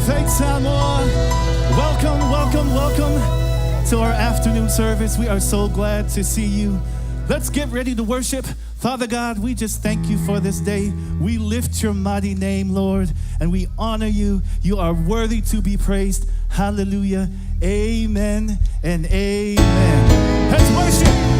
Thanks, Samoa. Welcome to our afternoon service. We are so glad to see you. Let's get ready to worship. Father God, we just thank you for this day. We lift your mighty name, Lord, and we honor you. You are worthy to be praised. Hallelujah. Amen and amen. Let's worship.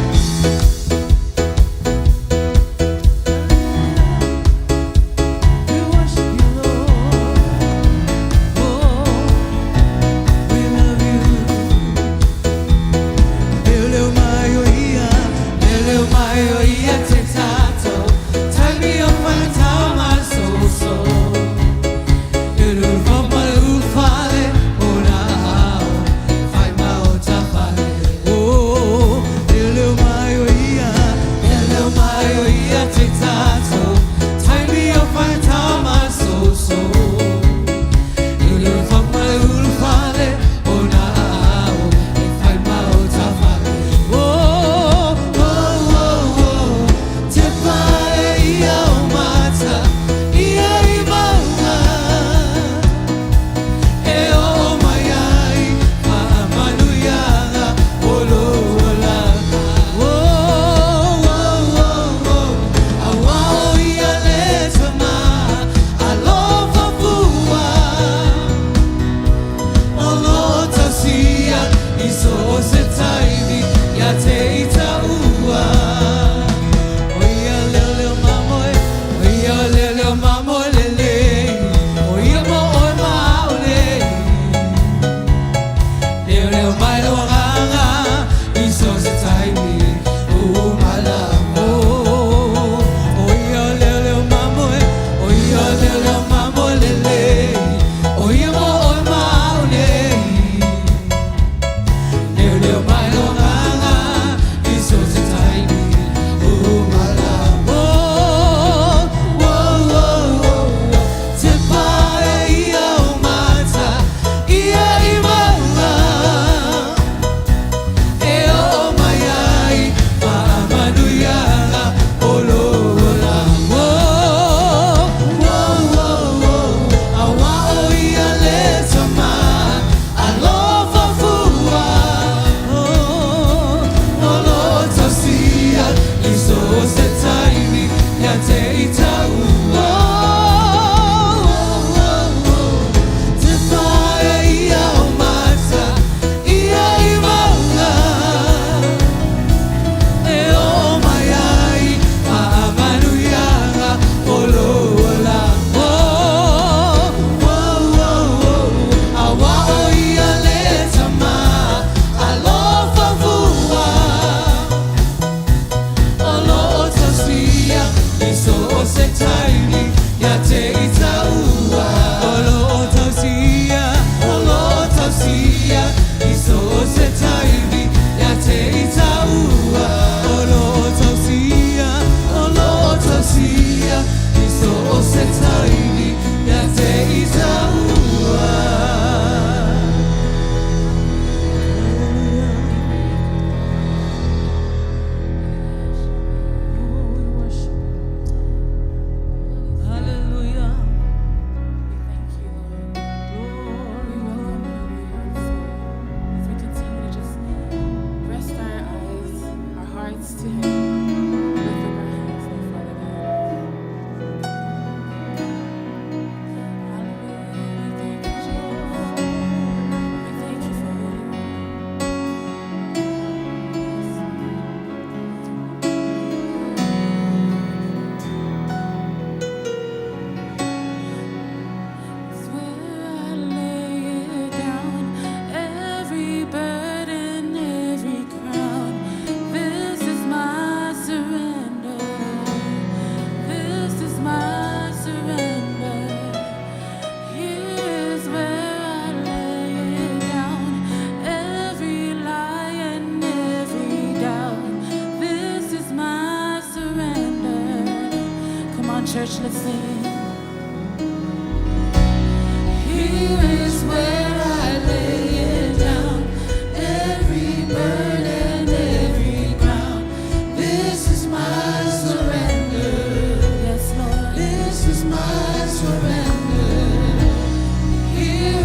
Here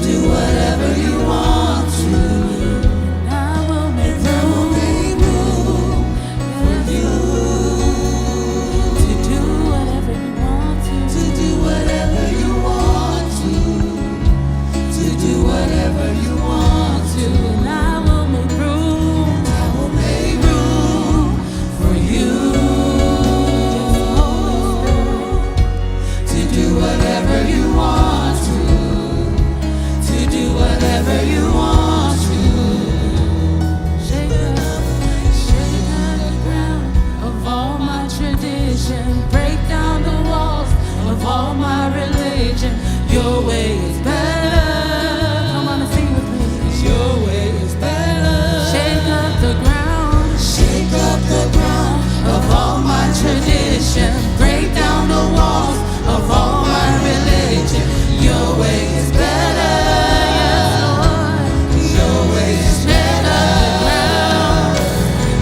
do whatever you want to. I will make room for you to do whatever you want to do whatever you want to do whatever you want to. And I will make room. I will make room for you to do whatever you want to do whatever you want to. Shake up the ground of all my tradition, break down the walls of all my religion. Your way is better. Come on and sing with me. Your way is better. Shake up the ground of all my tradition, break down the walls of all my religion. Your way is better. Yes, Lord. Your way is better.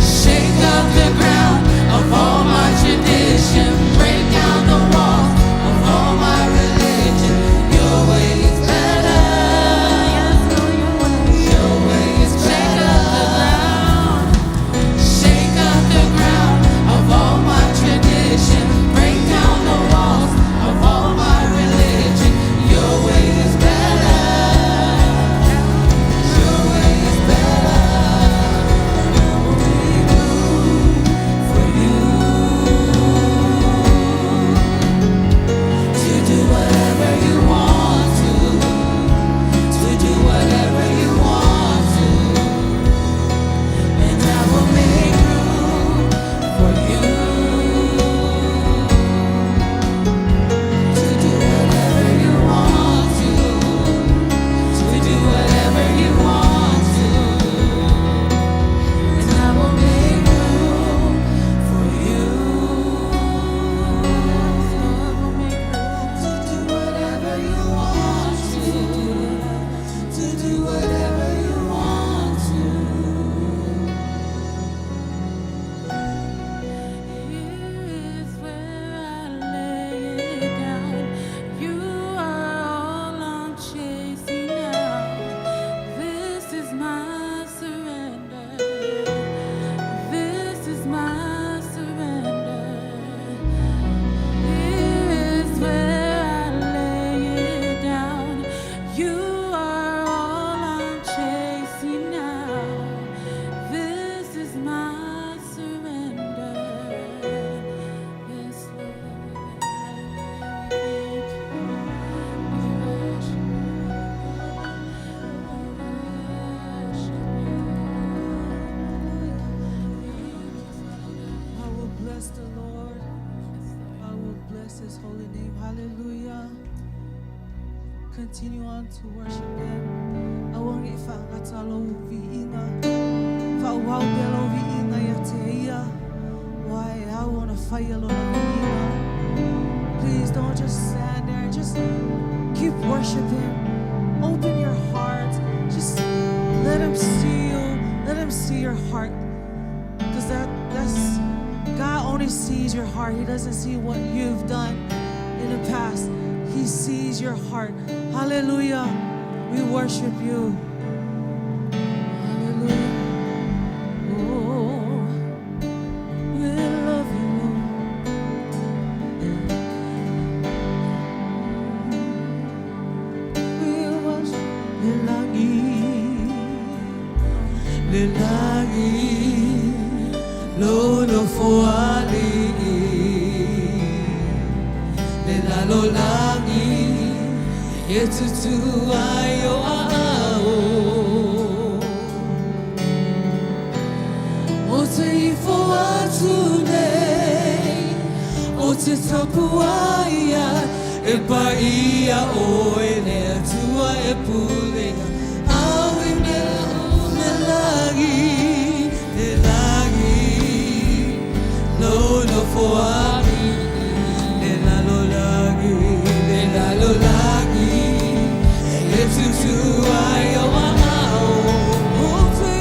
Shake up the ground of all my tradition, break down the walls of all my religion. Your way is better. Yes, Lord. Your way is better. Shake up the ground of all my tradition, break down the walls of all my religion. Your way is better. Your way is better. I will make room for you to do whatever you want to do whatever you want to. And I will make room for you to do whatever you want to do whatever you want to. And I will make room for you. I will make room to do whatever you want to do whatever you want to. Here is where I lay it down. You are all I'm chasing now. This is my surrender. This is my surrender. Here is where I lay it down. You are all I'm chasing now. This is my surrender. Yes, Lord. I will bless the Lord. I will bless His holy name. Hallelujah. Continue on to worship Him. I won't get found. That's all over Inga. For wow, bello Inga yateia. Why I wanna fire Lord Inga. Please don't just stand there. Just keep worshiping. Open your heart. Just let Him see you. Let Him see your heart. Because that's God only sees your heart. He doesn't see what you've done in the past. He sees your heart. Hallelujah. We worship you. Hallelujah. Oh, we love you, Lord. We worship Lelagi, Lolo Foali, Lelalolagi, Yetutu ayo ao. O te ifoa tune, o te tapuaia, e paia o e nea tua e pulenga. Awi Lelagi, Lolo Foali, Lelalolagi, Lelalolagi, Yetutu ayo ao. O te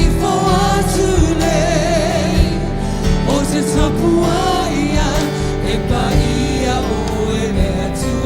ifoa tune, o te tapuaia, e paia o e nea tua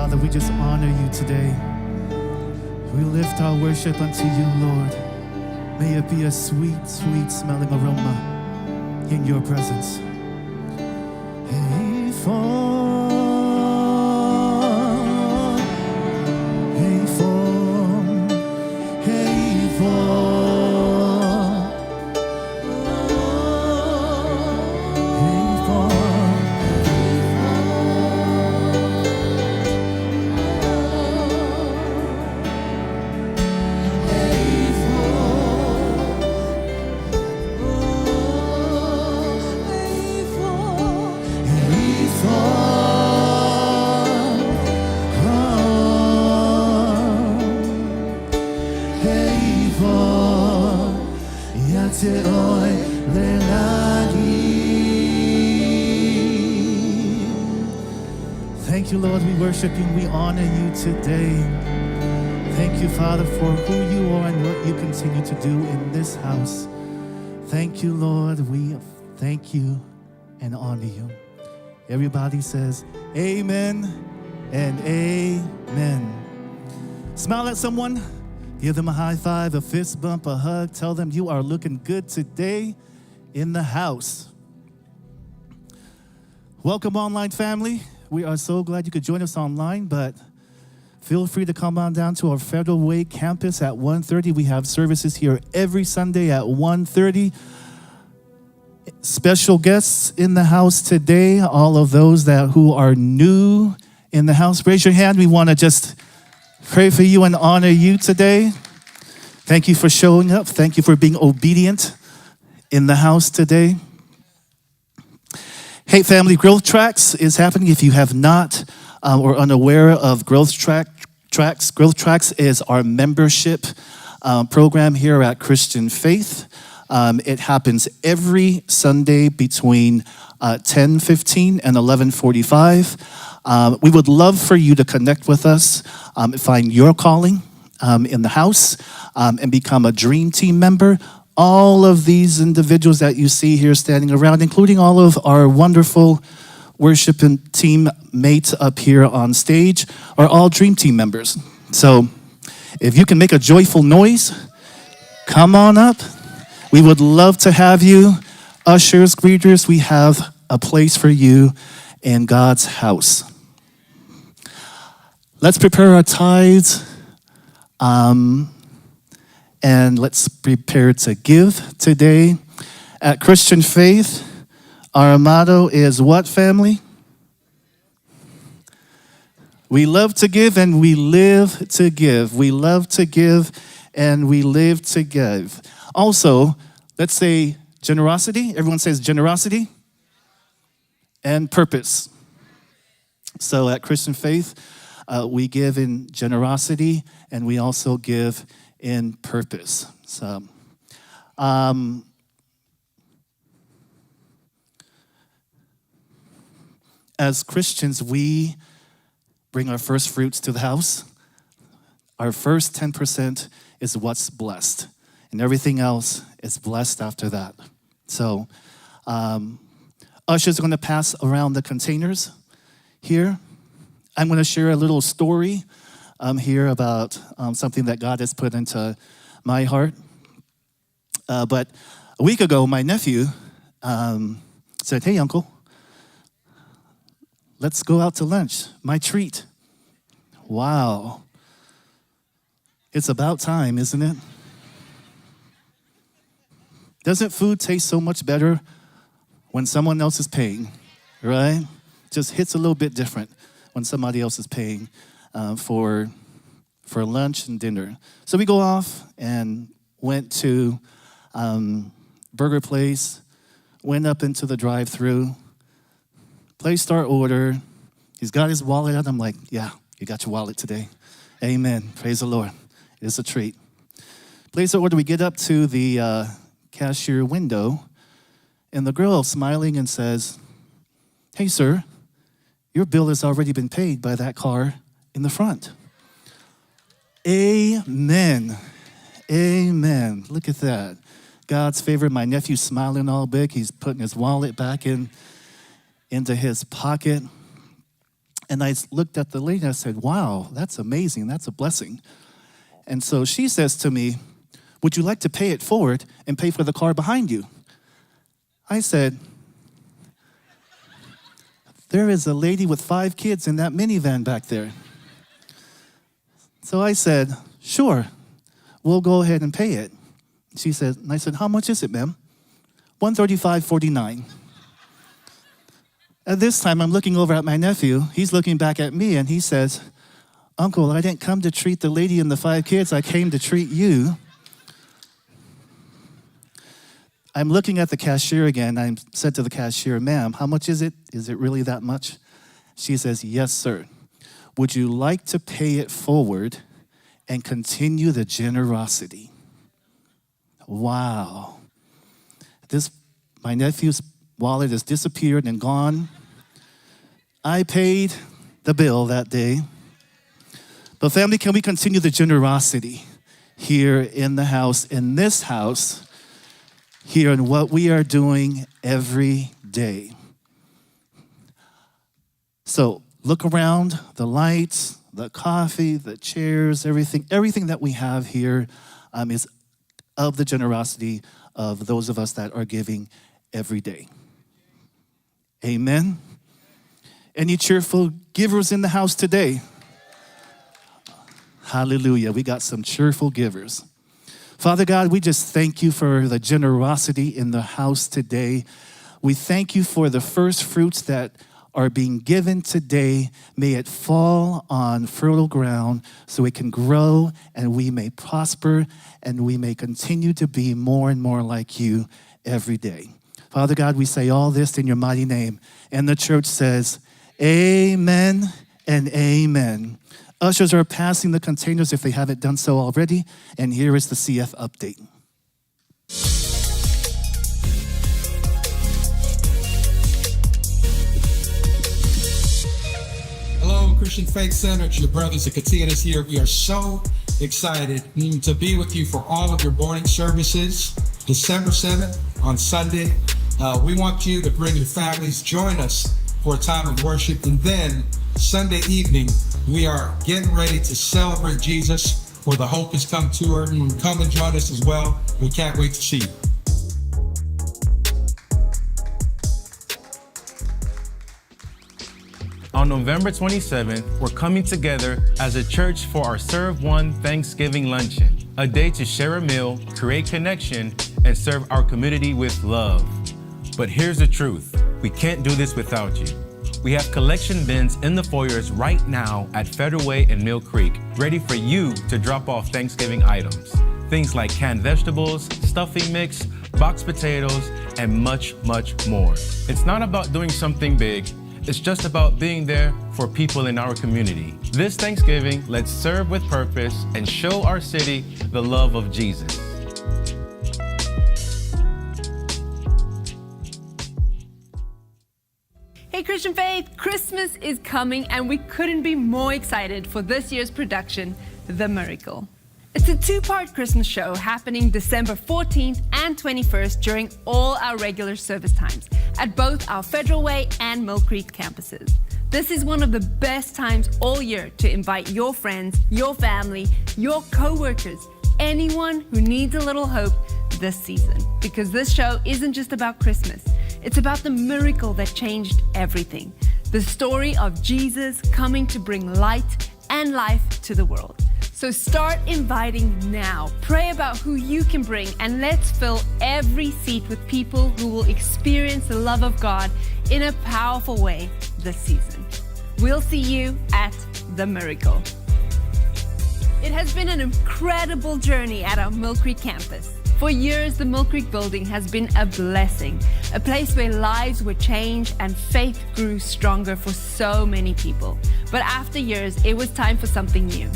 Father, we just honor you today. We lift our worship unto you, Lord. May it be a sweet, sweet smelling aroma in your presence. Hey, fall. Hey, fall. Hey, fall. Hey, fall. Thank you, Lord. We worship you. We honor you today. Thank you, Father, for who you are and what you continue to do in this house. Thank you, Lord. We thank you and honor you. Everybody says amen and amen. Smile at someone. Give them a high five, a fist bump, a hug. Tell them you are looking good today in the house. Welcome, online family. We are so glad you could join us online, but feel free to come on down to our Federal Way campus at 1:30. We have services here every Sunday at 1:30. Special guests in the house today, all of those who are new in the house, raise your hand. We want to just pray for you and honor you today. Thank you for showing up. Thank you for being obedient in the house today. Hey, family, Growth Tracks is happening. If you have not or unaware of Growth Tracks, Growth Tracks is our membership program here at Christian Faith. It happens every Sunday between 10:15 and 11:45. We would love for you to connect with us, find your calling in the house, and become a Dream Team member. All of these individuals that you see here standing around, including all of our wonderful worship and team mates up here on stage, are all Dream Team members. So if you can make a joyful noise, come on up. We would love to have you. Ushers, greeters, we have a place for you in God's house. Let's prepare our tithes. And let's prepare to give today. At Christian Faith, our motto is what, family? We love to give and we live to give. We love to give and we live to give. Also, let's say generosity. Everyone says generosity and purpose. So at Christian Faith, we give in generosity and we also give in purpose. So, as Christians, we bring our first fruits to the house. Our first 10% is what's blessed, and everything else is blessed after that. So, ushers are going to pass around the containers here. I'm going to share a little story here about something that God has put into my heart. But a week ago, my nephew said, "Hey, Uncle, let's go out to lunch. My treat." Wow. It's about time, isn't it? Doesn't food taste so much better when someone else is paying, right? Just hits a little bit different when somebody else is paying for lunch and dinner. So we go off and went to burger place, went up into the drive-thru, placed our order. He's got his wallet out. I'm like, yeah, you got your wallet today. Amen. Praise the Lord. It's a treat. Place the order. We get up to the cashier window, and the girl smiling and says, "Hey, sir, your bill has already been paid by that car in the front." Amen. Amen. Look at that. God's favor. My nephew's smiling all big. He's putting his wallet back into his pocket. And I looked at the lady and I said, wow, that's amazing. That's a blessing. And so she says to me, would you like to pay it forward and pay for the car behind you? I said, there is a lady with 5 kids in that minivan back there. So I said, sure, we'll go ahead and pay it. She said, and I said, how much is it, ma'am? $135.49. At this time, I'm looking over at my nephew. He's looking back at me, and he says, Uncle, I didn't come to treat the lady and the 5 kids. I came to treat you. I'm looking at the cashier again. I said to the cashier, ma'am, how much is it? Is it really that much? She says, yes, sir. Would you like to pay it forward and continue the generosity? Wow. My nephew's wallet has disappeared and gone. I paid the bill that day. But family, can we continue the generosity here in the house, in this house, here in what we are doing every day? So look around, the lights, the coffee, the chairs, everything that we have here is of the generosity of those of us that are giving every day. Amen. Any cheerful givers in the house today? Hallelujah. We got some cheerful givers. Father God, we just thank you for the generosity in the house today. We thank you for the first fruits that are being given today. May it fall on fertile ground so it can grow and we may prosper and we may continue to be more and more like you every day. Father God, we say all this in your mighty name. And the church says, amen and amen. Ushers are passing the containers if they haven't done so already. And here is the CF update. Hello, Christian Faith Center. It's your brothers and Katinas here. We are so excited to be with you for all of your morning services. December 7th on Sunday. We want you to bring your families, join us for a time of worship. And then Sunday evening, we are getting ready to celebrate Jesus for the Hope Has Come tour. Come and join us as well. We can't wait to see you. On November 27th, we're coming together as a church for our Serve One Thanksgiving Luncheon, a day to share a meal, create connection, and serve our community with love. But here's the truth, we can't do this without you. We have collection bins in the foyers right now at Federal Way and Mill Creek, ready for you to drop off Thanksgiving items. Things like canned vegetables, stuffing mix, boxed potatoes, and much, much more. It's not about doing something big, it's just about being there for people in our community. This Thanksgiving, let's serve with purpose and show our city the love of Jesus. Hey Christian Faith, Christmas is coming and we couldn't be more excited for this year's production, The Miracle. It's a 2-part Christmas show happening December 14th and 21st during all our regular service times at both our Federal Way and Mill Creek campuses. This is one of the best times all year to invite your friends, your family, your co-workers, anyone who needs a little hope this season. Because this show isn't just about Christmas. It's about the miracle that changed everything. The story of Jesus coming to bring light and life to the world. So start inviting now. Pray about who you can bring and let's fill every seat with people who will experience the love of God in a powerful way this season. We'll see you at The Miracle. It has been an incredible journey at our Mill Creek campus. For years, the Mill Creek building has been a blessing, a place where lives were changed and faith grew stronger for so many people. But after years, it was time for something new.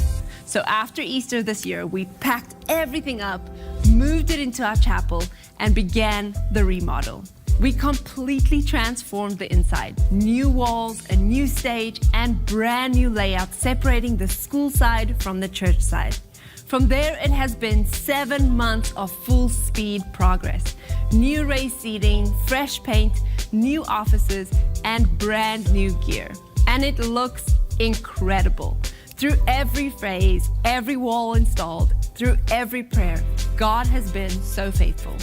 So after Easter this year, we packed everything up, moved it into our chapel, and began the remodel. We completely transformed the inside. New walls, a new stage, and brand new layout separating the school side from the church side. From there, it has been 7 months of full speed progress. New raised seating, fresh paint, new offices, and brand new gear. and it looks incredible. Through every phrase, every wall installed, through every prayer, God has been so faithful.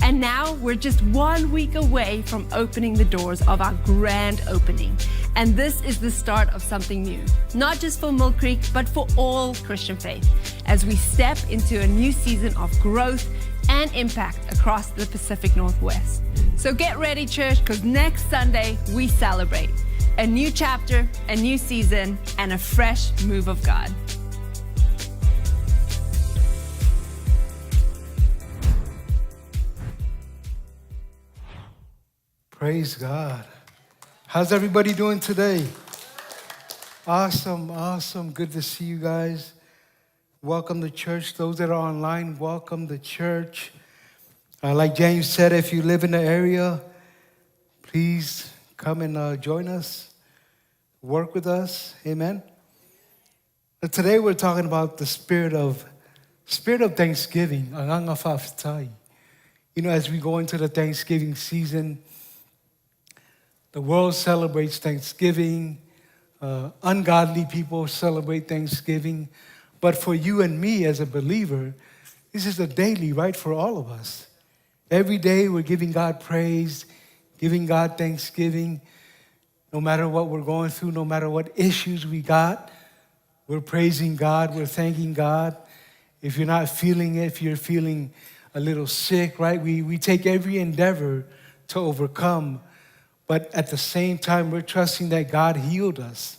And now we're just 1 week away from opening the doors of our grand opening. And this is the start of something new, not just for Mill Creek, but for all Christian faith, as we step into a new season of growth and impact across the Pacific Northwest. So get ready, church, because next Sunday we celebrate a new chapter, a new season, and a fresh move of God. Praise God. How's everybody doing today? Awesome, awesome. Good to see you guys. Welcome to church. Those that are online, welcome to church. Like James said, if you live in the area, please come and join us. Work with us. Amen. But today we're talking about the spirit of Thanksgiving. You know, as we go into the Thanksgiving season, the world celebrates Thanksgiving. Ungodly people celebrate Thanksgiving. But for you and me as a believer, this is a daily, right, for all of us. Every day we're giving God praise, giving God thanksgiving. No matter what we're going through, no matter what issues we got, we're praising God, we're thanking God. If you're not feeling it, if you're feeling a little sick, right, we take every endeavor to overcome. But at the same time, we're trusting that God healed us.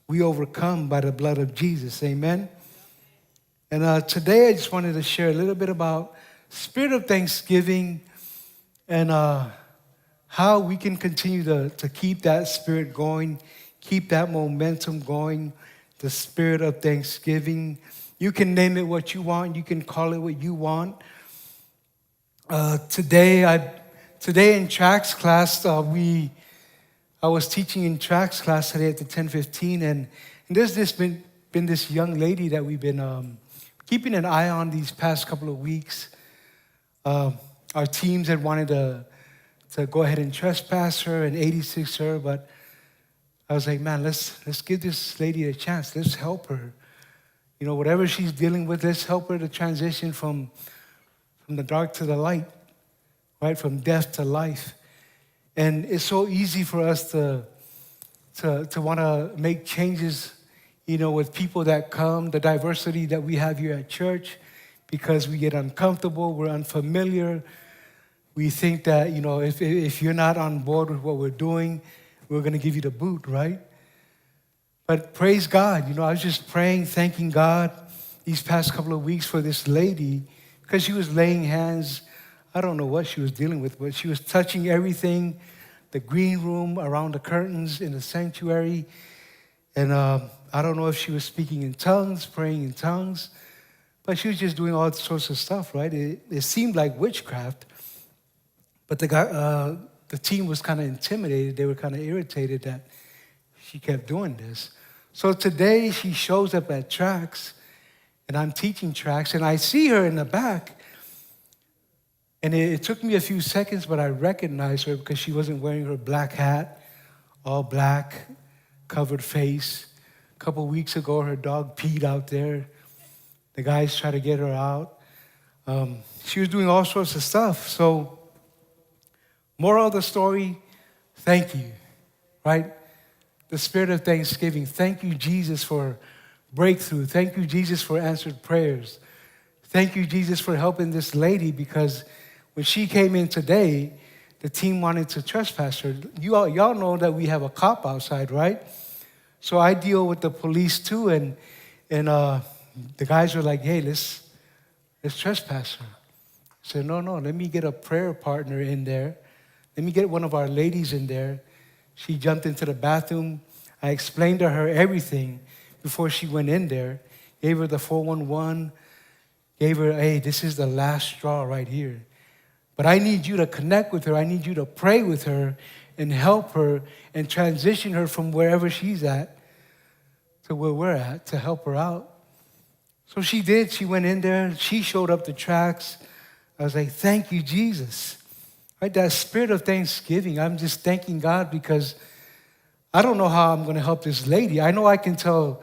We overcome by the blood of Jesus, amen? And today I just wanted to share a little bit about spirit of thanksgiving and how we can continue to keep that spirit going, keep that momentum going, the spirit of thanksgiving. You can name it what you want. You can call it what you want. Today in tracks class, I was teaching in tracks class today at the 10:15, and there's been this young lady that we've been keeping an eye on these past couple of weeks. Our teams had wanted to go ahead and trespass her and 86 her, but I was like, man, let's give this lady a chance. Let's help her. You know, whatever she's dealing with, let's help her to transition from the dark to the light, right? From death to life. And it's so easy for us to want to make changes, you know, with people that come, the diversity that we have here at church, because we get uncomfortable, we're unfamiliar. We think that, you know, if you're not on board with what we're doing, we're going to give you the boot, right? But praise God. You know, I was just praying, thanking God these past couple of weeks for this lady, because she was laying hands. I don't know what she was dealing with, but she was touching everything, the green room, around the curtains, in the sanctuary. And I don't know if she was speaking in tongues, praying in tongues, but she was just doing all sorts of stuff, right? It seemed like witchcraft, but the team was kind of intimidated. They were kind of irritated that she kept doing this. So today she shows up at tracks, and I'm teaching tracks, and I see her in the back. And it took me a few seconds, but I recognized her because she wasn't wearing her black hat, all black, covered face. A couple weeks ago, her dog peed out there. The guys tried to get her out. She was doing all sorts of stuff. So, moral of the story, thank you, right? The spirit of thanksgiving. Thank you, Jesus, for breakthrough. Thank you, Jesus, for answered prayers. Thank you, Jesus, for helping this lady, because when she came in today, the team wanted to trespass her. Y'all know that we have a cop outside, right? So I deal with the police too, and the guys were like, hey, let's trespass her. I said, no, let me get a prayer partner in there. Let me get one of our ladies in there. She jumped into the bathroom. I explained to her everything before she went in there. Gave her the 411. Gave her, hey, this is the last straw right here. But I need you to connect with her. I need you to pray with her and help her and transition her from wherever she's at to where we're at to help her out. So she did. She went in there. She showed up the tracks. I was like, thank you, Jesus. Right, that spirit of thanksgiving. I'm just thanking God because I don't know how I'm going to help this lady. I know I can tell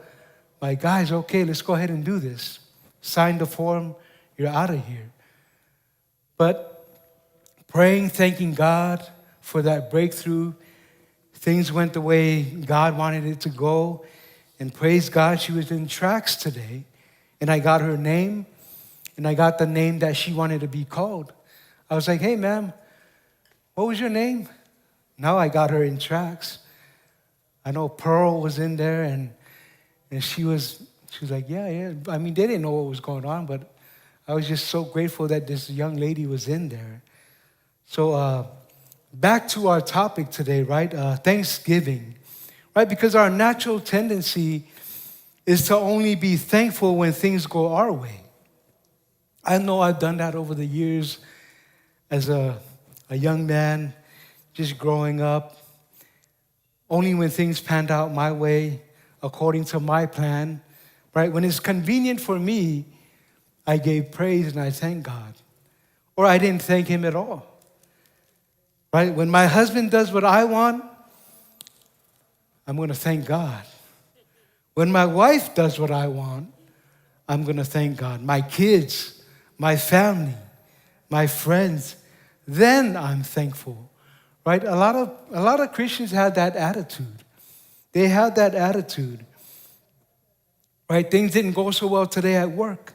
my guys, okay, let's go ahead and do this. Sign the form, you're out of here. But praying, thanking God for that breakthrough, things went the way God wanted it to go. And praise God, she was in tracks today. And I got her name, and I got the name that she wanted to be called. I was like, hey, ma'am, what was your name? Now I got her in tracks. I know Pearl was in there, and she was like, yeah. I mean, they didn't know what was going on, but I was just so grateful that this young lady was in there. So back to our topic today, right? Thanksgiving, right? Because our natural tendency is to only be thankful when things go our way. I know I've done that over the years as a young man, just growing up. Only when things panned out my way, according to my plan, right? When it's convenient for me, I gave praise and I thanked God. Or I didn't thank Him at all, right? When my husband does what I want, I'm going to thank God. When my wife does what I want, I'm going to thank God. My kids, my family, my friends, then I'm thankful, right? A lot of Christians have that attitude. They have that attitude, right? Things didn't go so well today at work,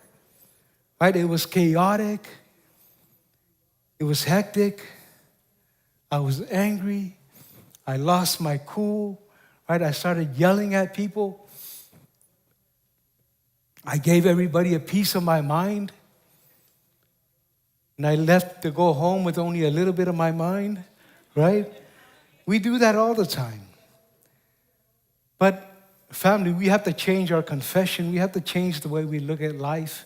right? It was chaotic. It was hectic. I was angry. I lost my cool, right? I started yelling at people. I gave everybody a piece of my mind. And I left to go home with only a little bit of my mind, right? We do that all the time. But family, we have to change our confession. We have to change the way we look at life,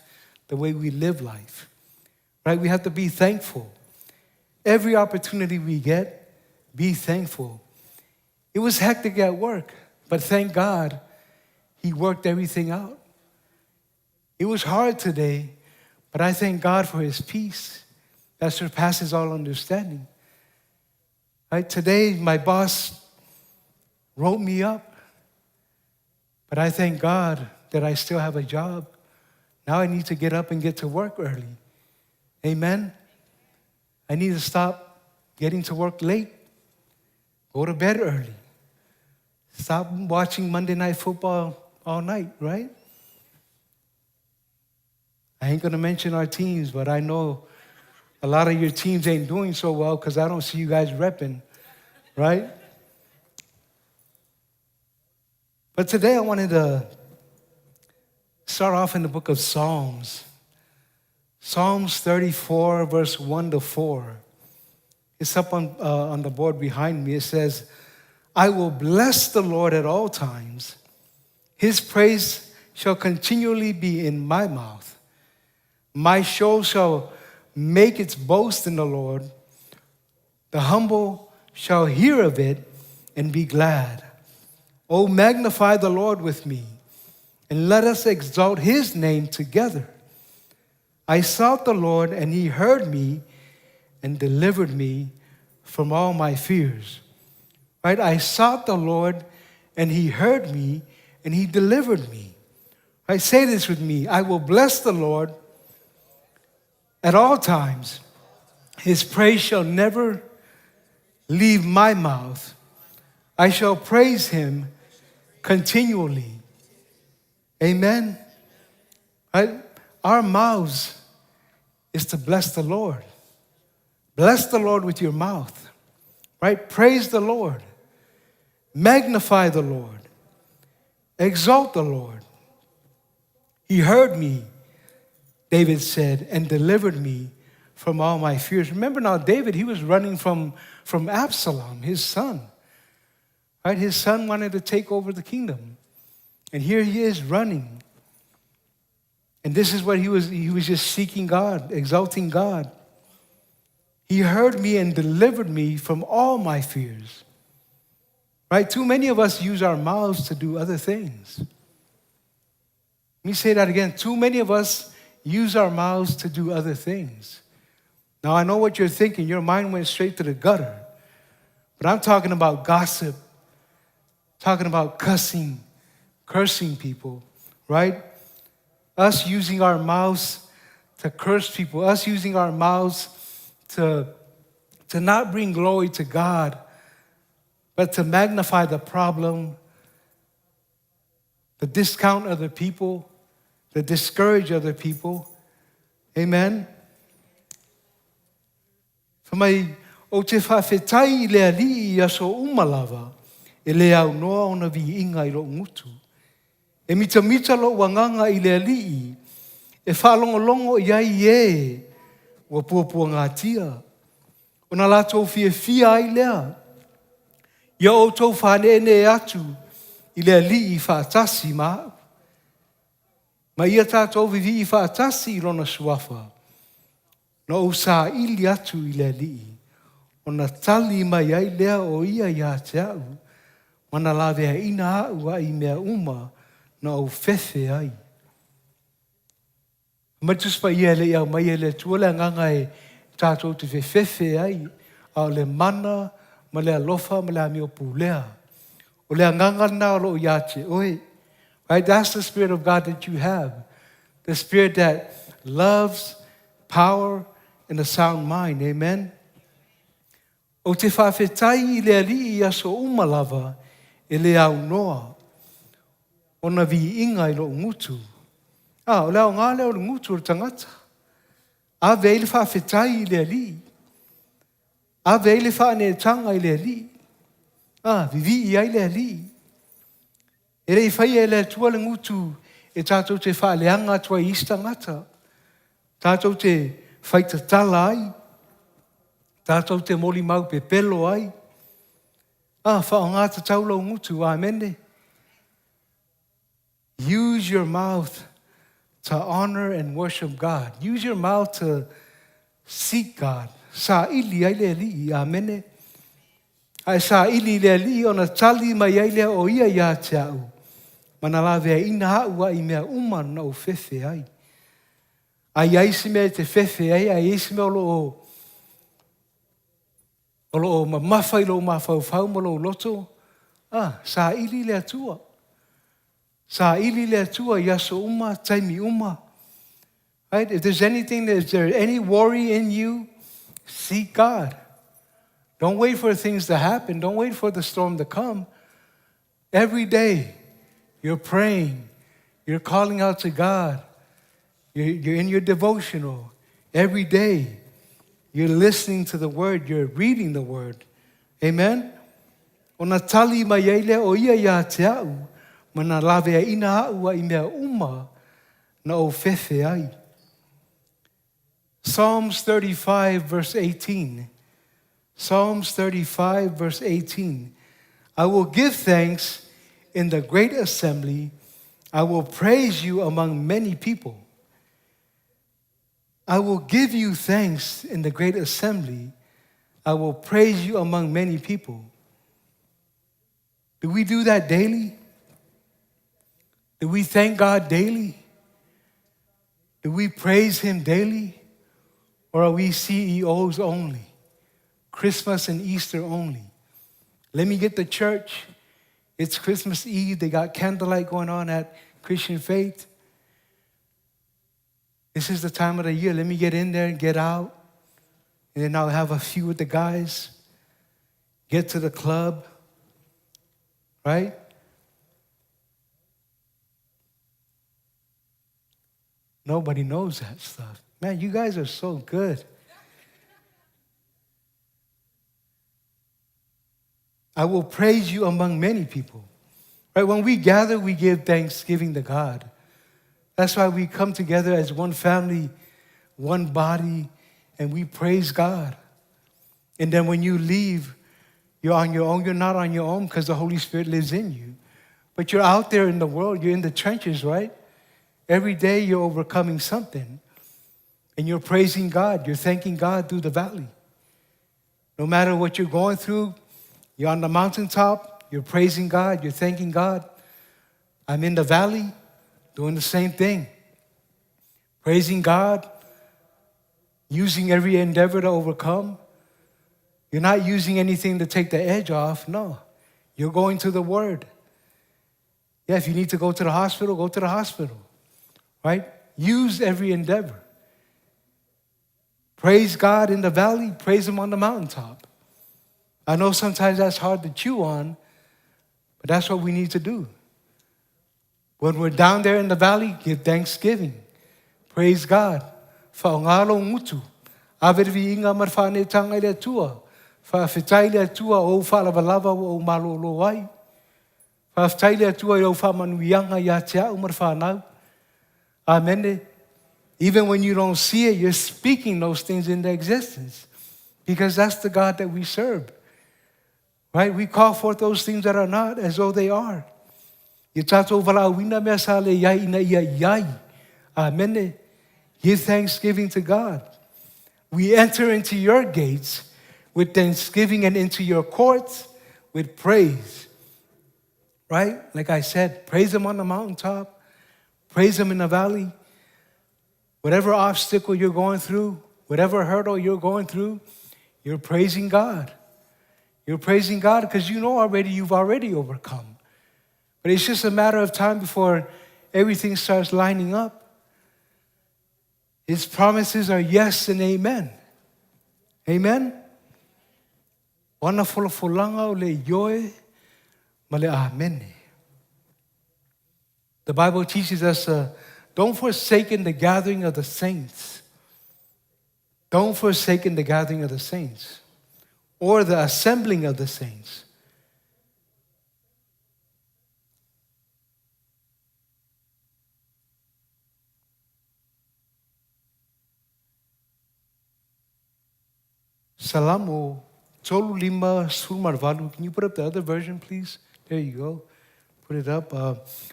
the way we live life, right? We have to be thankful. Every opportunity we get, be thankful. It was hectic at work, but thank God He worked everything out. It was hard today, but I thank God for His peace that surpasses all understanding. Right? Today, my boss wrote me up, but I thank God that I still have a job. Now I need to get up and get to work early. Amen? I need to stop getting to work late. Go to bed early. Stop watching Monday Night Football all night, right? I ain't going to mention our teams, but I know a lot of your teams ain't doing so well because I don't see you guys repping, right? But today I wanted to start off in the book of Psalms. Psalms 34, verse 1 to 4. It's up on the board behind me. It says, I will bless the Lord at all times. His praise shall continually be in my mouth. My soul shall make its boast in the Lord. The humble shall hear of it and be glad. Oh, magnify the Lord with me, and let us exalt His name together. I sought the Lord, and He heard me and delivered me from all my fears. Right? I sought the Lord, and He heard me, and He delivered me. Right? Say this with me. I will bless the Lord at all times. His praise shall never leave my mouth. I shall praise Him continually. Amen. Right? Our mouths is to bless the Lord. Bless the Lord with your mouth. Right? Praise the Lord. Magnify the Lord. Exalt the Lord. He heard me, David said, and delivered me from all my fears. Remember now, David, he was running from Absalom, his son. Right? His son wanted to take over the kingdom. And here he is running. And this is what he was just seeking God, exalting God. He heard me and delivered me from all my fears. Right? Too many of us use our mouths to do other things. Let me say that again. Too many of us use our mouths to do other things. Now, I know what you're thinking. Your mind went straight to the gutter. But I'm talking about gossip, talking about cursing people, right? Us using our mouths to curse people, us using our mouths to not bring glory to God, but to magnify the problem, to discount other people, to discourage other people. Amen? Whamai o te whawhetai I lea li I aso umalawa, e lea au noa ona vi inga I lo ngutu. E mita lo wanganga I lea li, e whalongolongo I ai e, wa puapua ngā tia. O na lātou fia ai lea. Ia o tau whanene atu, I lea li I whaatasi maa. Ma ia tātou vivi I whaatasi I lona suafa. Na o sā ili atu I lea li. O na tali mai ai lea o ia ia te au. Mana lawea ina au ai mea uma na o whewhe ai. Matuspa ia le iau mai le tuola nganga e tātou te whewhe ai. A le mana, ma le alofa, ma le amio pūlea. O le nganga na lo ia te oe. Right? That's the Spirit of God that you have. The Spirit that loves, power, and a sound mind. Amen? O te whawhetai I lea li I aso umalawa, e le au noa. O na vi inga I lo ngutu. O leo ngā leo lo ngutu o tangata. A veile whawhetai I lea li. A veile whane tanga I lea li. Vivi I ai lea li. E rei whai e lea tua le ngutu e tātou te whaaleanga tua I istangata. Tātou te whaita tala ai. Tātou te moli mau pe pelo ai. Whaongata taulo ngutu, amene. Use your mouth to honor and worship God. Use your mouth to seek God. Sa ili ai lea li, amene. Ai sa ili lea li o na tali mai ai lea o ia ia te au. Mana la vea ina au ai mea uma na o whewhe ai. Ai aisi mea te whewhe ai, ai aisi mea o lo mawhai lo mawhau mo lo loto. Sa ili lea tua. Sa ili lea tua, yaso uma, taimi uma. Right? If there's anything, is there any worry in you, seek God. Don't wait for things to happen. Don't wait for the storm to come. Every day, you're praying. You're calling out to God. You're in your devotional. Every day, you're listening to the Word. You're reading the Word. Amen? O na tali mai ai lea o ia ia te au, ma na lawea ina au ai mea uma na o whewhe ai. Psalms 35, verse 18. Psalms 35, verse 18. I will give thanks in the great assembly. I will praise you among many people. I will give you thanks in the great assembly. I will praise you among many people. Do we do that daily? Do we thank God daily? Do we praise Him daily? Or are we CEOs only? Christmas and Easter only? Let me get the church. It's Christmas Eve. They got candlelight going on at Christian Faith. This is the time of the year. Let me get in there and get out. And then I'll have a few with the guys. Get to the club. Right? Nobody knows that stuff. Man, you guys are so good. I will praise you among many people. Right? When we gather, we give thanksgiving to God. That's why we come together as one family, one body, and we praise God. And then when you leave, you're on your own. You're not on your own because the Holy Spirit lives in you. But you're out there in the world. You're in the trenches, right? Every day you're overcoming something. And you're praising God. You're thanking God through the valley. No matter what you're going through, you're on the mountaintop. You're praising God. You're thanking God. I'm in the valley doing the same thing. Praising God. Using every endeavor to overcome. You're not using anything to take the edge off. No. You're going to the Word. Yeah, if you need to go to the hospital, go to the hospital, right? Use every endeavor. Praise God in the valley, praise Him on the mountaintop. I know sometimes that's hard to chew on, but that's what we need to do. When we're down there in the valley, give thanksgiving. Praise God. Whaongalo ngutu. Avervi inga marwhane tanga le tua. Whawhetai le tua o whalawalawa o malolo ai. Whawhetai le tua o whamanuianga ia te au marwhanau. Amen. Even when you don't see it, you're speaking those things into existence. Because that's the God that we serve. Right? We call forth those things that are not as though they are. Amen. Give thanksgiving to God. We enter into your gates with thanksgiving and into your courts with praise. Right? Like I said, praise Him on the mountaintop. Praise Him in the valley. Whatever obstacle you're going through, whatever hurdle you're going through, you're praising God. You're praising God because you know already you've already overcome. But it's just a matter of time before everything starts lining up. His promises are yes and amen. Amen? Wonderful fulanga le yoe male amen. The Bible teaches us, don't forsake the gathering of the saints. Don't forsake the gathering of the saints or the assembling of the saints. Salamo tolu lima sulmarvalu. Can you put up the other version, please? There you go. Put it up.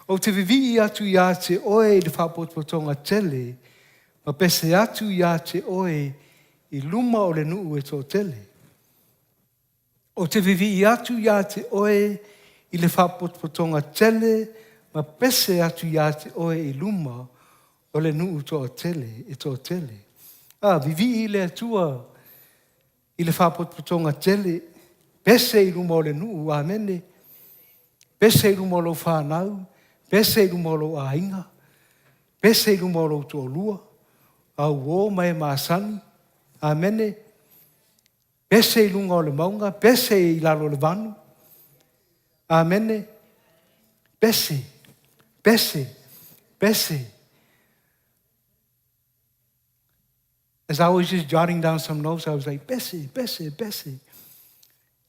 O te vivi atu ia te oe de whapotonga tele, ma pese atu ia te oe I luma o le nuu e tō tele. O te vivi atu ia te oe I le whapotonga tele, ma pese atu ia te oe I luma o le nuu tō tele, e tō tele. Vivi I le atua I le whapotonga tele, pese I luma o le nuu, amene. Pese I luma o lo whanau, pese I luma o lo ainga, pese I luma o lo tō lua, au o mai maasani, amene. Pese I lunga o le maunga, pese I lalo le vanu, amene. Pese, pese, pese. As I was just jotting down some notes, I was like, pese, pese, pese. And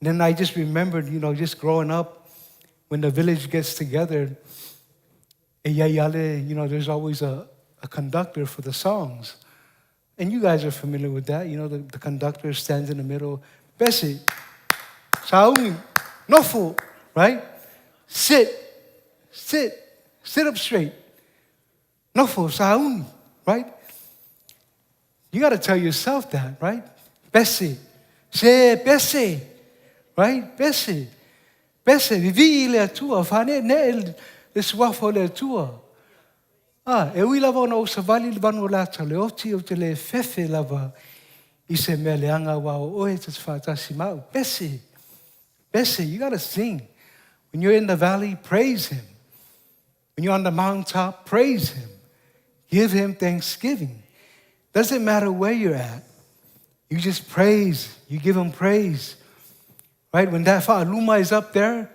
then I just remembered, just growing up, when the village gets together, there's always a conductor for the songs. And you guys are familiar with that. The conductor stands in the middle. Pese, saungi, nofo, right? Sit up straight. Nofo, saungi, right? You got to tell yourself that, right? Pese, se pese, right? Pese, pese, vivi le atua, fane ne le suafo le atua. E ui lava ona o savali le vanu lata le oti o te le fefe lava I se mea leanga wa o oe te whaatasi mau. Pese, pese, you got to sing. When you're in the valley, praise Him. When you're on the mountaintop, praise Him. Give Him thanksgiving. Doesn't matter where you're at. You just praise. You give Him praise. Right? When that Fa'aluma is up there,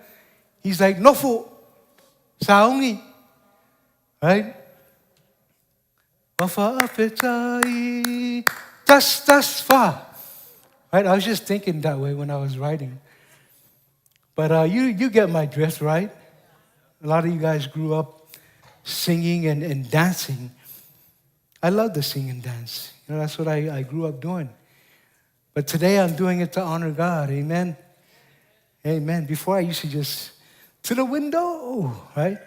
He's like, Nofo, saungi. Right? Wafa apetai, tas fa. Right? I was just thinking that way when I was writing. But you get my drift, right? A lot of you guys grew up singing and dancing. I love to sing and dance. That's what I grew up doing. But today I'm doing it to honor God. Amen. Amen. Before I used to just, to the window, right?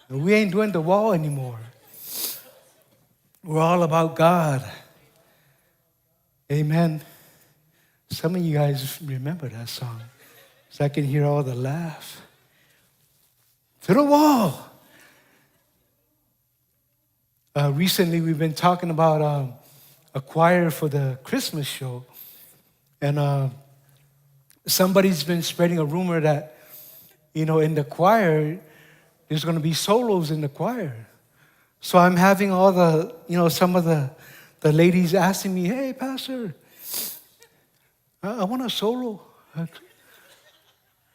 We ain't doing the wall anymore. We're all about God. Amen. Some of you guys remember that song. So I can hear all the laugh. To the wall. Recently, we've been talking about a choir for the Christmas show. And somebody's been spreading a rumor that, in the choir, there's going to be solos in the choir. So I'm having all the, some of the ladies asking me, hey, Pastor, I want a solo.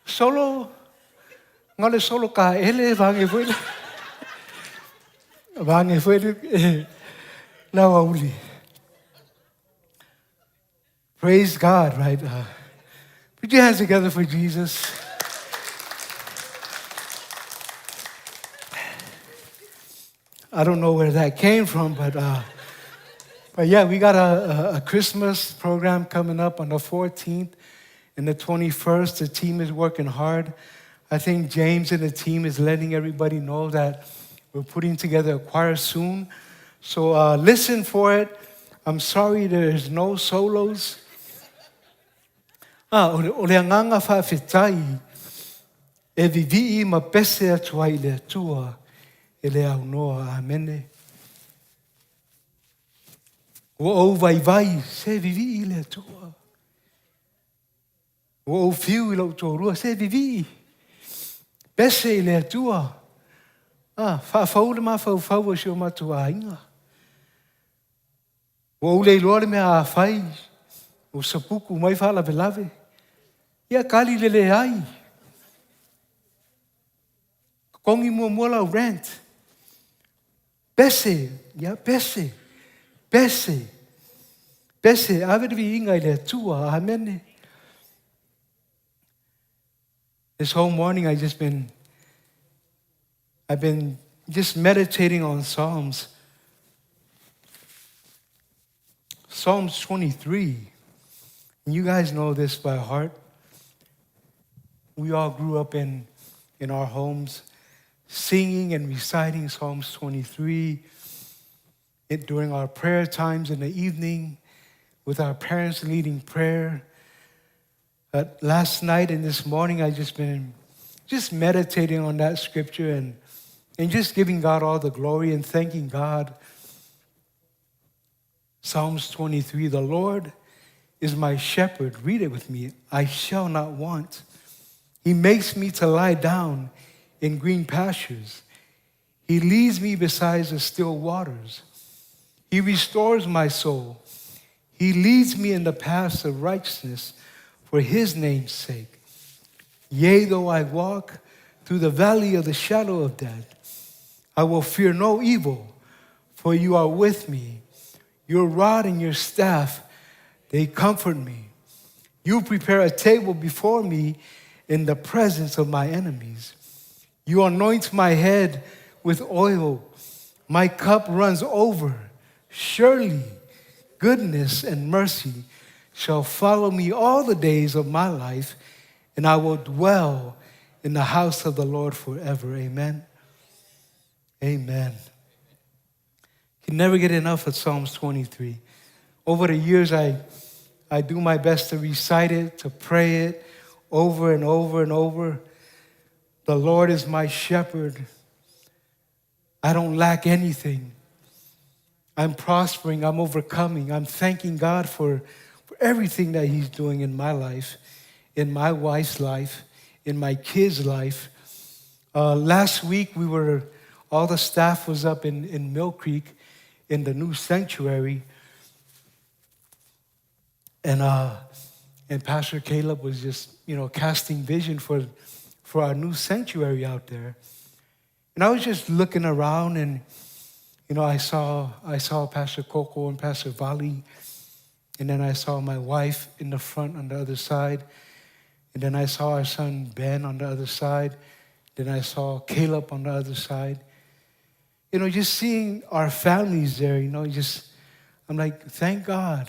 Solo? Ngale solo ka ele vange fuele. Vange fuele. Now only. Praise God, right? Put your hands together for Jesus. I don't know where that came from, but yeah, we got a Christmas program coming up on the 14th and the 21st. The team is working hard. I think James and the team is letting everybody know that we're putting together a choir soon. So listen for it. I'm sorry there's no solos. O le anganga whawhetai e vivi ma pese atua I le atua e le au noa. Amene. O au vai se vivi I le atua. O au fiu I lau tōrua se vivi. Pese I le atua. Whawhau le mawhau si o matua inga. O au le iloa le mea a whai. O sapuku mai whala velave. Ia kali lele ai. Kongi mua lau rent. Pese. Ia pese. Pese. Pese. Awerevi inga I le atua. Amene. This whole morning I've been just meditating on Psalms. Psalms 23. And you guys know this by heart. We all grew up in our homes singing and reciting Psalms 23 during our prayer times in the evening with our parents leading prayer. Last night and this morning, I've just been meditating on that scripture and just giving God all the glory and thanking God. Psalms 23, the Lord is my shepherd. Read it with me. I shall not want. He makes me to lie down in green pastures. He leads me beside the still waters. He restores my soul. He leads me in the paths of righteousness for his name's sake. Yea, though I walk through the valley of the shadow of death, I will fear no evil, for you are with me. Your rod and your staff, they comfort me. You prepare a table before me in the presence of my enemies. You anoint my head with oil. My cup runs over. Surely goodness and mercy shall follow me all the days of my life, and I will dwell in the house of the Lord forever. Amen. Amen. Can never get enough of Psalms 23. Over the years, I do my best to recite it, to pray it over and over and over. The Lord is my shepherd. I don't lack anything. I'm prospering. I'm overcoming. I'm thanking God for everything that he's doing in my life, in my wife's life, in my kids' life. Last week, all the staff was up in Mill Creek in the new sanctuary. And Pastor Caleb was just, casting vision for our new sanctuary out there. And I was just looking around and, I saw Pastor Coco and Pastor Vali. And then I saw my wife in the front on the other side. And then I saw our son Ben on the other side. Then I saw Caleb on the other side. Just seeing our families there, I'm like, thank God.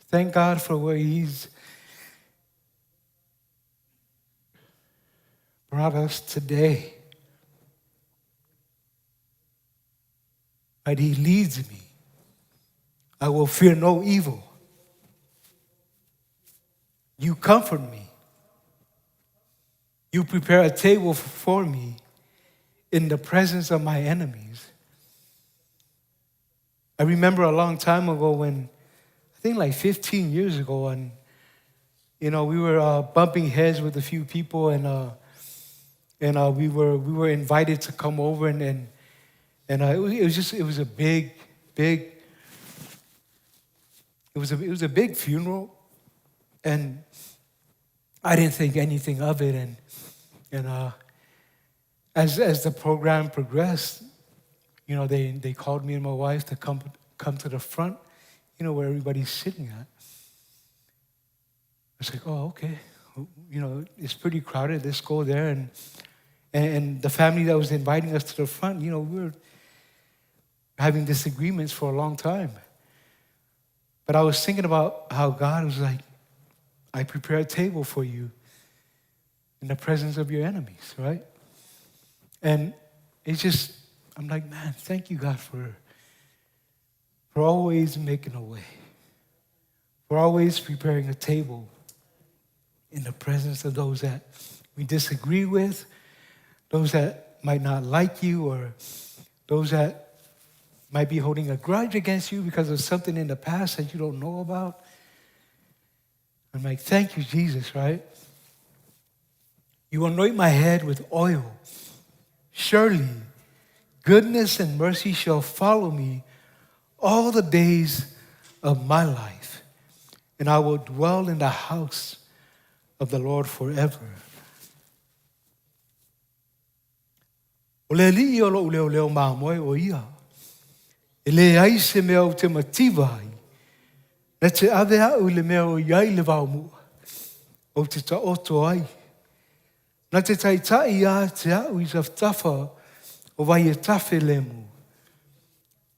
Thank God for where he's brought us today. But he leads me. I will fear no evil. You comfort me. You prepare a table for me in the presence of my enemies. I remember a long time ago when, I think like 15 years ago, and we were bumping heads with a few people, and And we were invited to come over, and it was a big, it was a big funeral, and I didn't think anything of it. And as the program progressed, they called me and my wife to come to the front, where everybody's sitting at. I was like, oh, okay. It's pretty crowded. Let's go there. And the family that was inviting us to the front, we were having disagreements for a long time. But I was thinking about how God was like, I prepare a table for you in the presence of your enemies, right? And it's just, I'm like, man, thank you, God, for always making a way, for always preparing a table in the presence of those that we disagree with, those that might not like you, or those that might be holding a grudge against you because of something in the past that you don't know about. I'm like, thank you, Jesus, right? You anoint my head with oil. Surely, goodness and mercy shall follow me all the days of my life, and I will dwell in the house of the Lord forever. O le li o lo leo mamoe o ia. E le ai se mea o te mativa ai. Na te ave au le mea o iai le vau mua. O te ta oto ai. Na te taitai a te au i saftafa o vai e tafe le mu.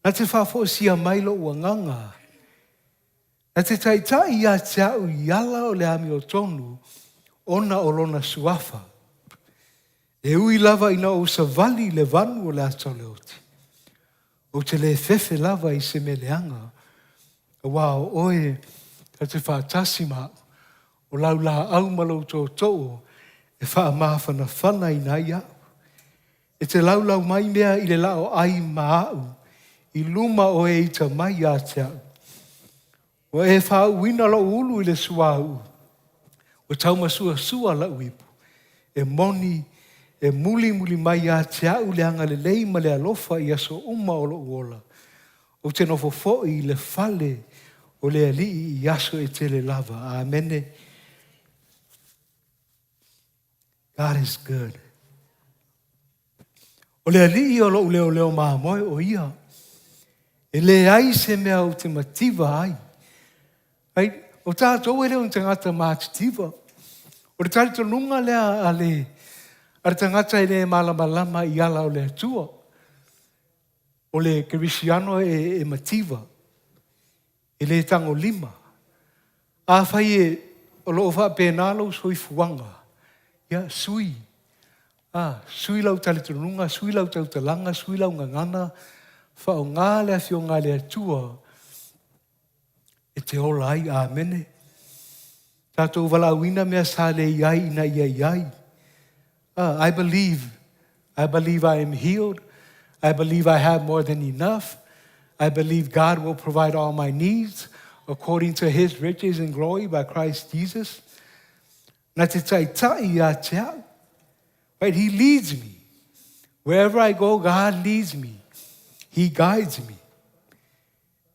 Na te whafo sia mailo ua nganga. Na te taitai a te au i ala o le ami o tonu, ona o lona suafa. E ui lava ina o sa vali le vanu o le atau le oti. O te le fefe lava I se me leanga. Wa o oe ka te whātasi ma o lau la au malo tō tō e wha mawhana whana I nai au. E te lau mai mea I le lao ai ma au I luma o e I ta mai a te au. O e wha uina lo ulu I le sua au. O tauma sua la uipu. E moni e muli mai a te au le anga le lei ma le alofa I aso uma o lo uola. O te nofo fo'i le fale o le ali I aso e te le lava. Amene. God is good. O le ali o lo leo mahamoe o ia. E le ai se mea o te mativa ai. Ai, o tātou e leo te ngata mātitiva. O le tarito lunga lea a le Ar tangata e le malama I ala o le atua. O le Kirisiano e mativa. E le tango lima. A whai e o lo ofa penalo soi fuanga. Ia, sui. Sui lau talitununga, sui lau tautalanga, sui lau ngangana. Whao ngā le afio ngā le atua. E te ola ai, amene. Tātou wala wina mea sa le iai ina iai. I believe I am healed. I believe I have more than enough. I believe God will provide all my needs according to His riches and glory by Christ Jesus. Right? He leads me. Wherever I go, God leads me. He guides me.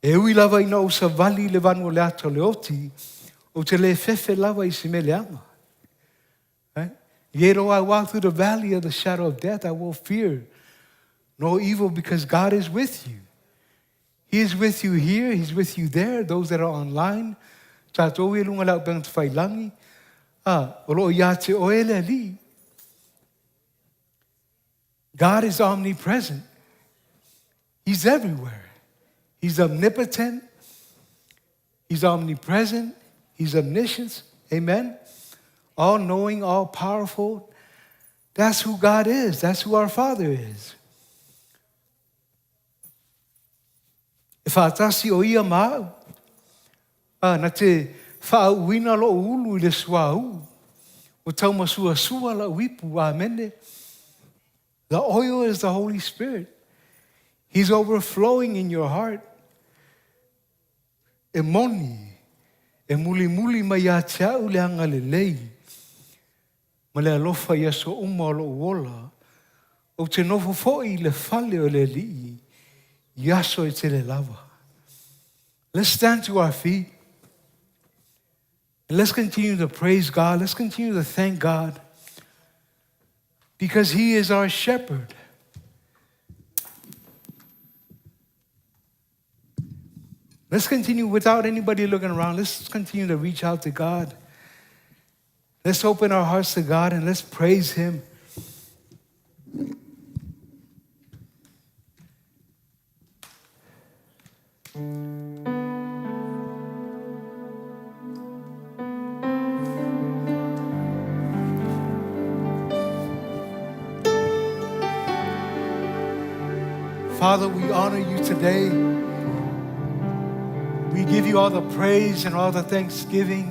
E ui lava ina o sa vali le vanu le ato le oti, o te le fefe lava I se me leanga. Yet though I walk through the valley of the shadow of death, I will fear no evil because God is with you. He is with you here. He's with you there. Those that are online. Tātou e lunga lau bang te whailangi. Olo ia te oele ali. God is omnipresent. He's everywhere. He's omnipotent. He's omnipresent. He's omniscient. Amen. All-knowing, all-powerful. That's who God is. That's who our Father is. E whaatasi o ia mau. Na te whaauina lo ulu I le suau. O tauma sua la uipu. Amene. The oil is the Holy Spirit. He's overflowing in your heart. E moni. E muli mai a te au le anga le lei. Ma le alofa ia so uma o lo uola. O te nofo fo'i le fale o le li'i. Iaso e te le lava. Let's stand to our feet. And let's continue to praise God. Let's continue to thank God. Because He is our shepherd. Let's continue without anybody looking around. Let's continue to reach out to God. Let's open our hearts to God and let's praise Him. Father, we honor you today. We give you all the praise and all the thanksgiving.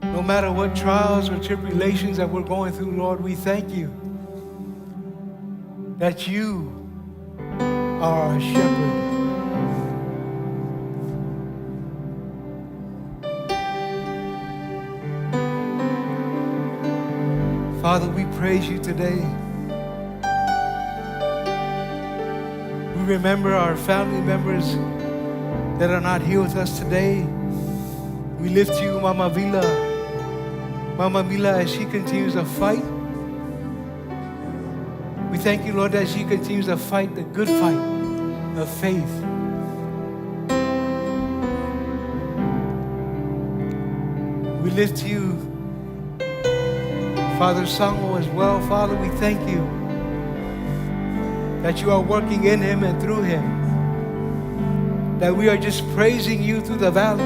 No matter what trials or tribulations that we're going through, Lord, we thank you that you are our shepherd. Father, we praise you today. We remember our family members that are not here with us today. We lift you, Mama Mila, as she continues to fight. We thank you, Lord, as she continues to fight the good fight of faith. We lift you, Father Samoa, as well. Father, we thank you that you are working in him and through him, that we are just praising you through the valley.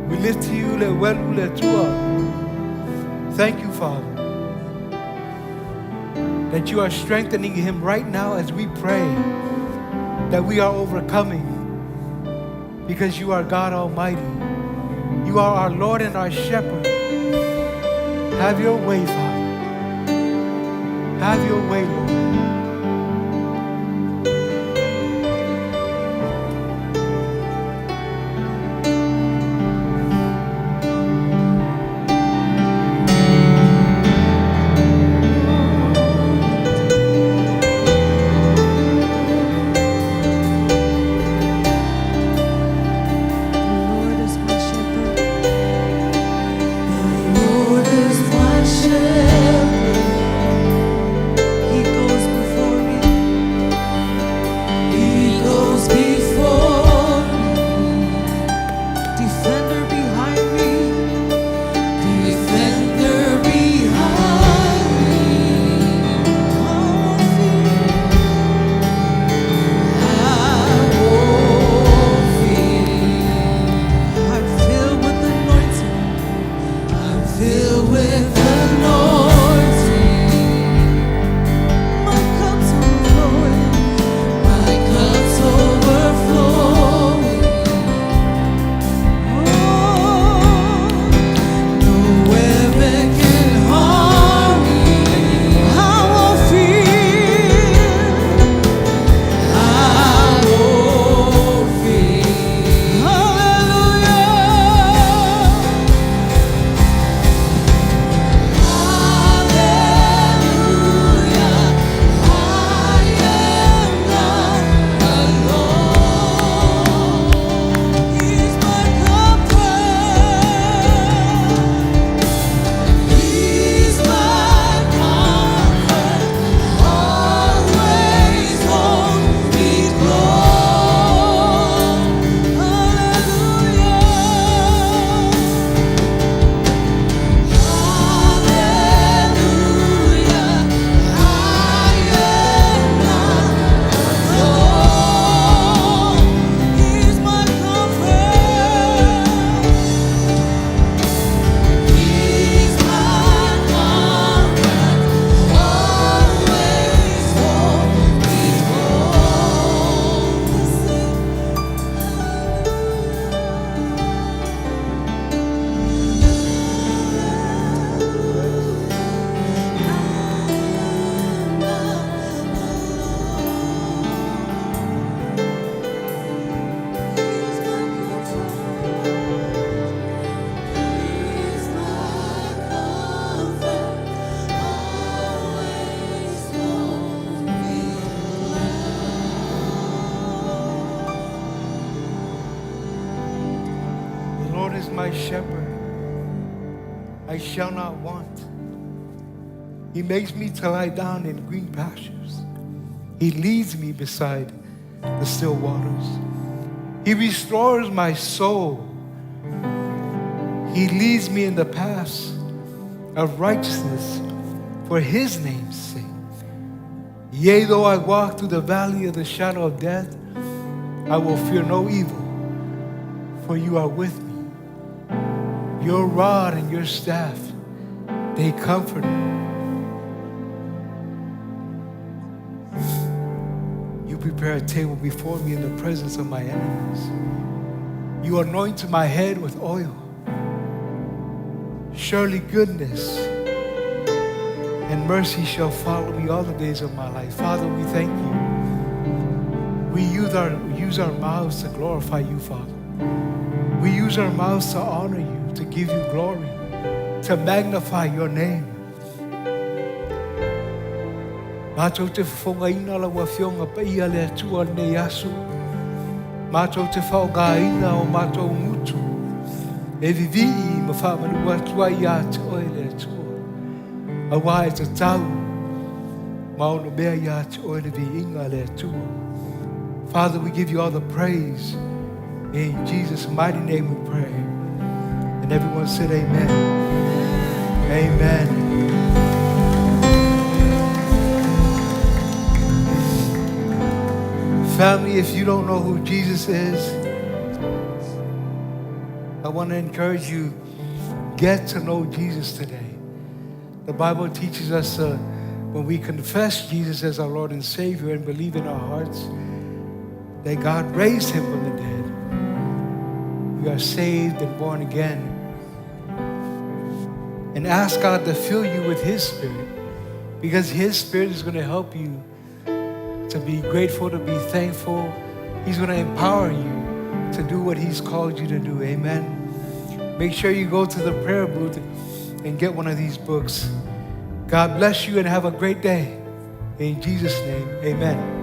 We lift to you le welu le tua. Thank you, Father, that you are strengthening him right now as we pray, that we are overcoming because you are God Almighty. You are our Lord and our shepherd. Have your way, Father. Have your way, Lord. He goes before shepherd. I shall not want. He makes me to lie down in green pastures. He leads me beside the still waters. He restores my soul. He leads me in the paths of righteousness for his name's sake. Yea, though I walk through the valley of the shadow of death, I will fear no evil, for you are with me. Your rod and your staff, they comfort me. You prepare a table before me in the presence of my enemies. You anoint my head with oil. Surely goodness and mercy shall follow me all the days of my life. Father, we thank you. We use our mouths to glorify you, Father. We use our mouths to honor you, to give you glory, to magnify your name. Mātou te whafongaina la wafionga pa ia le atua ne asu. Mātou te whaongaina o mātou mutu. E vivii ma whamanu atua ia te oe le atua. Awa e te tau. Maono mea ia te oe le viinga le atua. Father, we give you all the praise. In Jesus' mighty name we pray. And everyone said amen. Amen. Family, if you don't know who Jesus is, I want to encourage you, get to know Jesus today. The Bible teaches us when we confess Jesus as our Lord and Savior and believe in our hearts that God raised him from the dead, we are saved and born again. And ask God to fill you with his Spirit, because his Spirit is going to help you to be grateful, to be thankful. He's going to empower you to do what he's called you to do. Amen. Make sure you go to the prayer booth and get one of these books. God bless you and have a great day. In Jesus' name, amen.